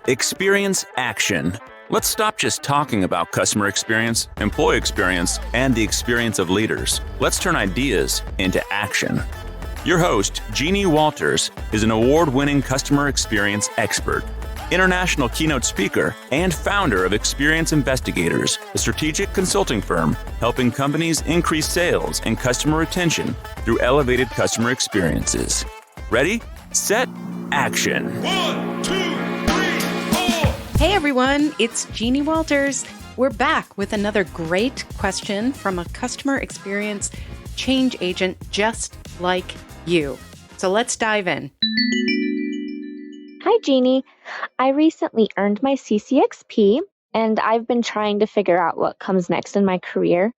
Experience action. Let's stop just talking about customer experience, employee experience, and the experience of leaders. Let's turn ideas into action. Your host, Jeannie Walters, is an award-winning customer experience expert, international keynote speaker, and founder of Experience Investigators, a strategic consulting firm helping companies increase sales and customer retention through elevated customer experiences. Ready, set, action. 1, 2, 3, 4. Hey everyone, it's Jeannie Walters. We're back with another great question from a customer experience change agent just like you. So let's dive in. Hi, Jeannie. I recently earned my CCXP, and I've been trying to figure out what comes next in my career.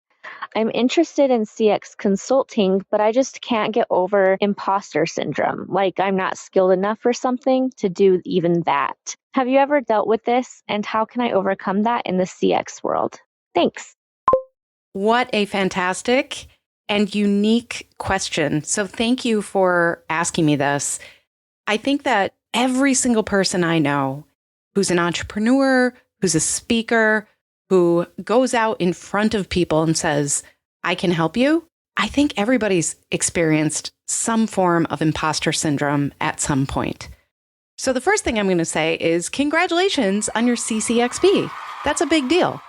I'm interested in CX consulting, but I just can't get over imposter syndrome, like I'm not skilled enough for something to do even that. Have you ever dealt with this, and how can I overcome that in the CX world? Thanks. What a fantastic and unique question. So thank you for asking me this. I think that every single person I know who's an entrepreneur, who's a speaker, who goes out in front of people and says, I can help you, I think everybody's experienced some form of imposter syndrome at some point. So the first thing I'm going to say is congratulations on your CCXP. That's a big deal.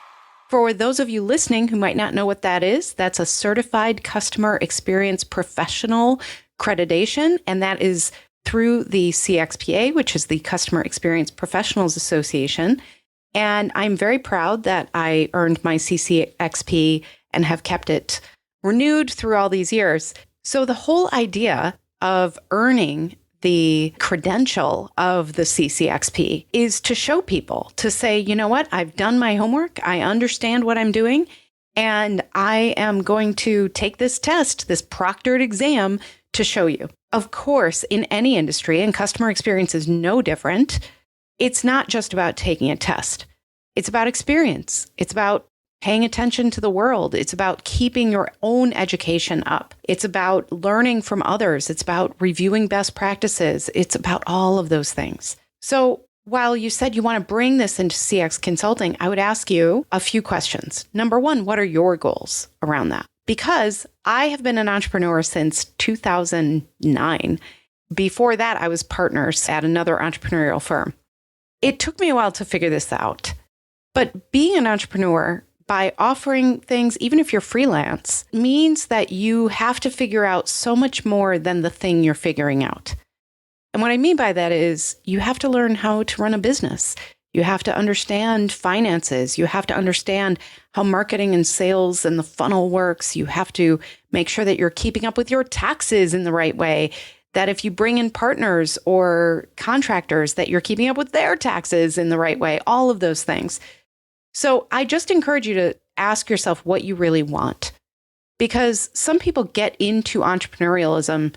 For those of you listening who might not know what that is, that's a Certified Customer Experience Professional accreditation, and that is through the CXPA, which is the Customer Experience Professionals Association. And I'm very proud that I earned my CCXP and have kept it renewed through all these years. So the whole idea of earning the credential of the CCXP is to show people, to say, you know what, I've done my homework, I understand what I'm doing, and I am going to take this test, this proctored exam, to show you. Of course, in any industry, and customer experience is no different, it's not just about taking a test. It's about experience. It's about paying attention to the world. It's about keeping your own education up. It's about learning from others. It's about reviewing best practices. It's about all of those things. So while you said you want to bring this into CX consulting, I would ask you a few questions. Number one, what are your goals around that? Because I have been an entrepreneur since 2009. Before that, I was partners at another entrepreneurial firm. It took me a while to figure this out. But being an entrepreneur, by offering things, even if you're freelance, means that you have to figure out so much more than the thing you're figuring out. And what I mean by that is you have to learn how to run a business. You have to understand finances. You have to understand how marketing and sales and the funnel works. You have to make sure that you're keeping up with your taxes in the right way, that if you bring in partners or contractors, that you're keeping up with their taxes in the right way, all of those things. So I just encourage you to ask yourself what you really want, because some people get into entrepreneurialism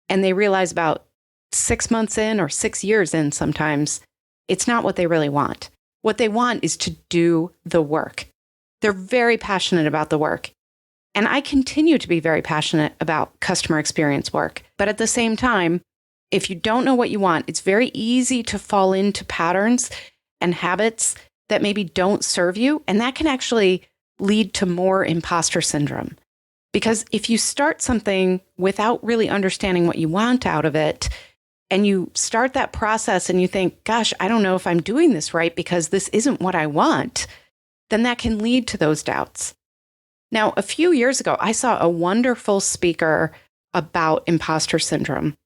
and they realize about 6 months in or 6 years in sometimes, it's not what they really want. What they want is to do the work. They're very passionate about the work. And I continue to be very passionate about customer experience work. But at the same time, if you don't know what you want, it's very easy to fall into patterns and habits that maybe don't serve you. And that can actually lead to more imposter syndrome. Because if you start something without really understanding what you want out of it, and you start that process and you think, gosh, I don't know if I'm doing this right because this isn't what I want, then that can lead to those doubts. Now, a few years ago, I saw a wonderful speaker about imposter syndrome.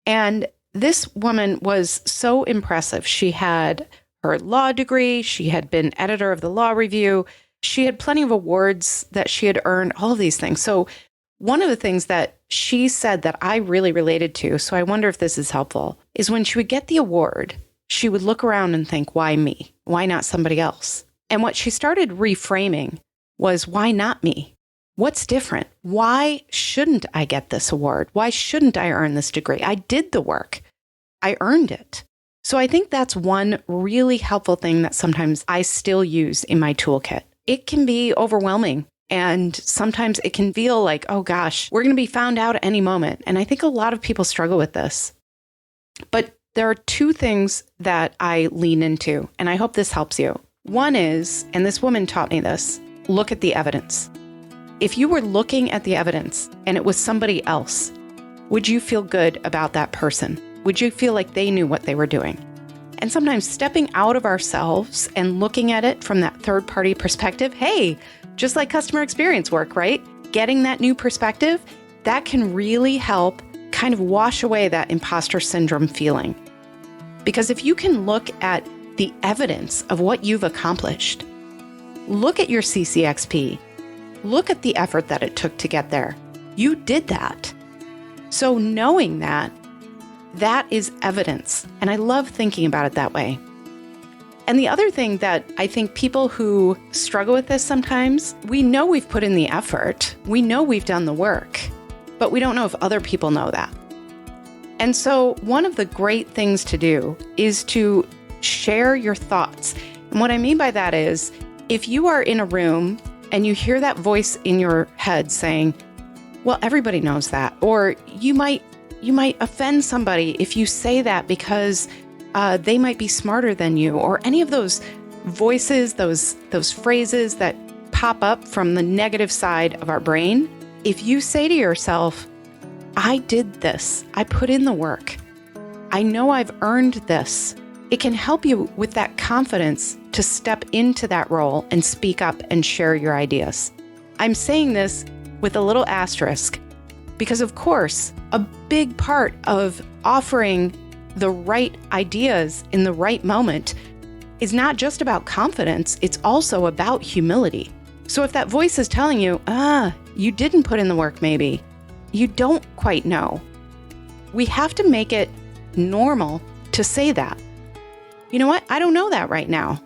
And this woman was so impressive. She had her law degree. She had been editor of the Law Review. She had plenty of awards that she had earned, all of these things. So one of the things that she said that I really related to, so I wonder if this is helpful, is when she would get the award, she would look around and think, why me? Why not somebody else? And what she started reframing was, why not me? What's different? Why shouldn't I get this award? Why shouldn't I earn this degree? I did the work. I earned it. So I think that's one really helpful thing that sometimes I still use in my toolkit. It can be overwhelming. And sometimes it can feel like, oh gosh, we're going to be found out at any moment. And I think a lot of people struggle with this. But There are two things that I lean into, and I hope this helps you. One is, and this woman taught me this, look at the evidence. If you were looking at the evidence and it was somebody else, would you feel good about that person? Would you feel like they knew what they were doing? And sometimes stepping out of ourselves and looking at it from that third-party perspective, hey, just like customer experience work, right? Getting that new perspective, that can really help kind of wash away that imposter syndrome feeling. Because if you can look at the evidence of what you've accomplished, look at your CCXP, look at the effort that it took to get there. You did that. So knowing that, that is evidence. And I love thinking about it that way. And the other thing that I think people who struggle with this sometimes, we know we've put in the effort, we know we've done the work, but we don't know if other people know that. And so one of the great things to do is to share your thoughts. And what I mean by that is, if you are in a room and you hear that voice in your head saying, well, everybody knows that, or you might offend somebody if you say that because they might be smarter than you, or any of those voices, those phrases that pop up from the negative side of our brain. If you say to yourself, I did this, I put in the work, I know I've earned this, it can help you with that confidence to step into that role and speak up and share your ideas. I'm saying this with a little asterisk because, of course, a big part of offering the right ideas in the right moment is not just about confidence, it's also about humility. So if that voice is telling you, you didn't put in the work maybe, you don't quite know, we have to make it normal to say that. You know what? I don't know that right now.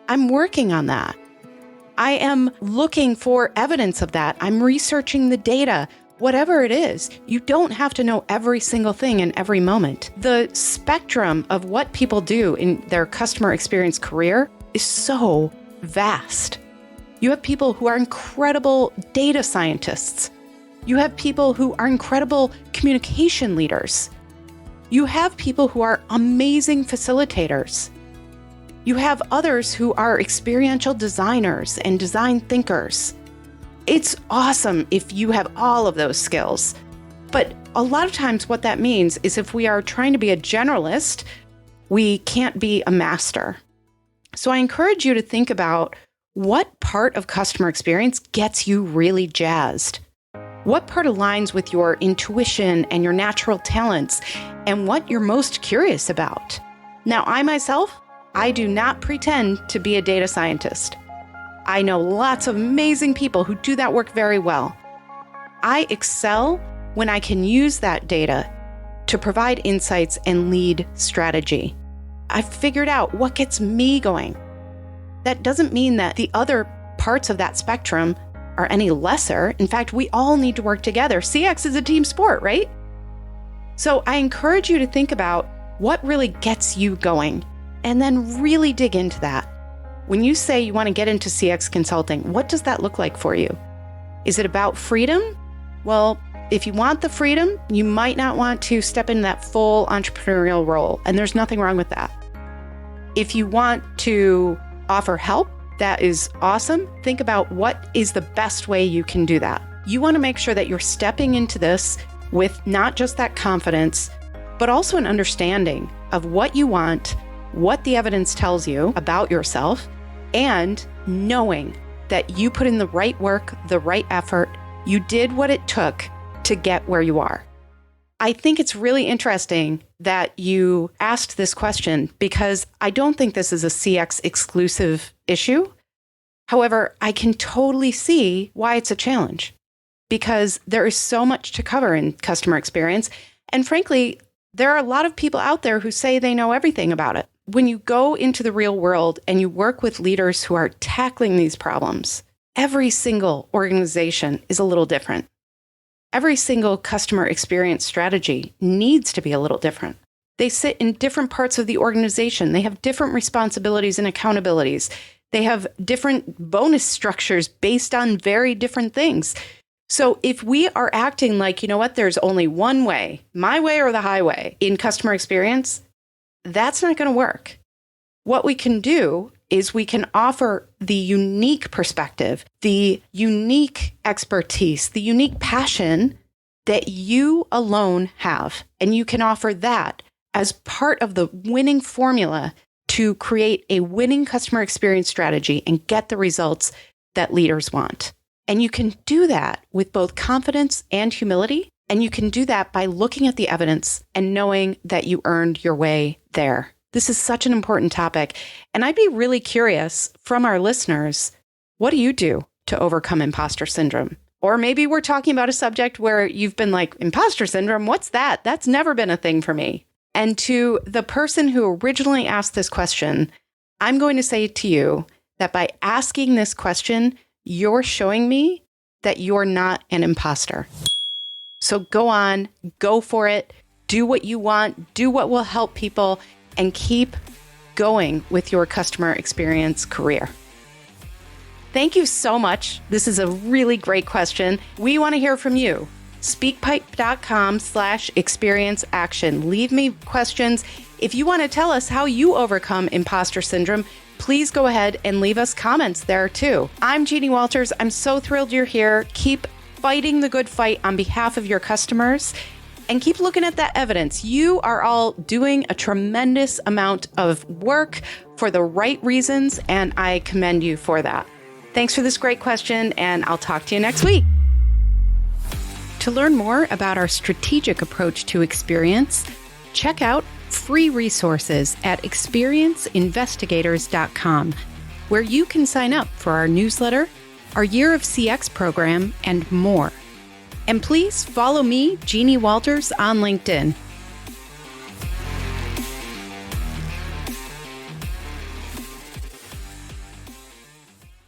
I'm working on that. I am looking for evidence of that. I'm researching the data. Whatever it is, you don't have to know every single thing in every moment. The spectrum of what people do in their customer experience career is so vast. You have people who are incredible data scientists. You have people who are incredible communication leaders. You have people who are amazing facilitators. You have others who are experiential designers and design thinkers. It's awesome if you have all of those skills. But a lot of times what that means is if we are trying to be a generalist, we can't be a master. So I encourage you to think about what part of customer experience gets you really jazzed. What part aligns with your intuition and your natural talents and what you're most curious about? Now, I do not pretend to be a data scientist. I know lots of amazing people who do that work very well. I excel when I can use that data to provide insights and lead strategy. I've figured out what gets me going. That doesn't mean that the other parts of that spectrum are any lesser. In fact, we all need to work together. CX is a team sport, right? So I encourage you to think about what really gets you going and then really dig into that. When you say you want to get into CX consulting, what does that look like for you? Is it about freedom? Well, if you want the freedom, you might not want to step into that full entrepreneurial role, and there's nothing wrong with that. If you want to offer help, that is awesome. Think about what is the best way you can do that. You want to make sure that you're stepping into this with not just that confidence, but also an understanding of what you want, what the evidence tells you about yourself, and knowing that you put in the right work, the right effort, you did what it took to get where you are. I think it's really interesting that you asked this question because I don't think this is a CX exclusive issue. However, I can totally see why it's a challenge because there is so much to cover in customer experience. And frankly, there are a lot of people out there who say they know everything about it. When you go into the real world and you work with leaders who are tackling these problems, every single organization is a little different. Every single customer experience strategy needs to be a little different. They sit in different parts of the organization. They have different responsibilities and accountabilities. They have different bonus structures based on very different things. So if we are acting like, you know what, there's only one way, my way or the highway in customer experience, That's not going to work. What we can do is we can offer the unique perspective, the unique expertise, the unique passion that you alone have. And you can offer that as part of the winning formula to create a winning customer experience strategy and get the results that leaders want. And you can do that with both confidence and humility. And you can do that by looking at the evidence and knowing that you earned your way there. This is such an important topic. And I'd be really curious from our listeners, what do you do to overcome imposter syndrome? Or maybe we're talking about a subject where you've been like, imposter syndrome, what's that? That's never been a thing for me. And to the person who originally asked this question, I'm going to say to you that by asking this question, you're showing me that you're not an imposter. So go on, go for it, do what you want, do what will help people, and keep going with your customer experience career. Thank you so much. This is a really great question. We want to hear from you. Speakpipe.com/experience-action. Leave me questions. If you want to tell us how you overcome imposter syndrome, please go ahead and leave us comments there too. I'm Jeannie Walters. I'm so thrilled you're here. Keep fighting the good fight on behalf of your customers and keep looking at that evidence. You are all doing a tremendous amount of work for the right reasons, and I commend you for that. Thanks for this great question, and I'll talk to you next week. To learn more about our strategic approach to experience, check out free resources at experienceinvestigators.com, where you can sign up for our newsletter, our Year of CX program, and more. And please follow me, Jeannie Walters, on LinkedIn.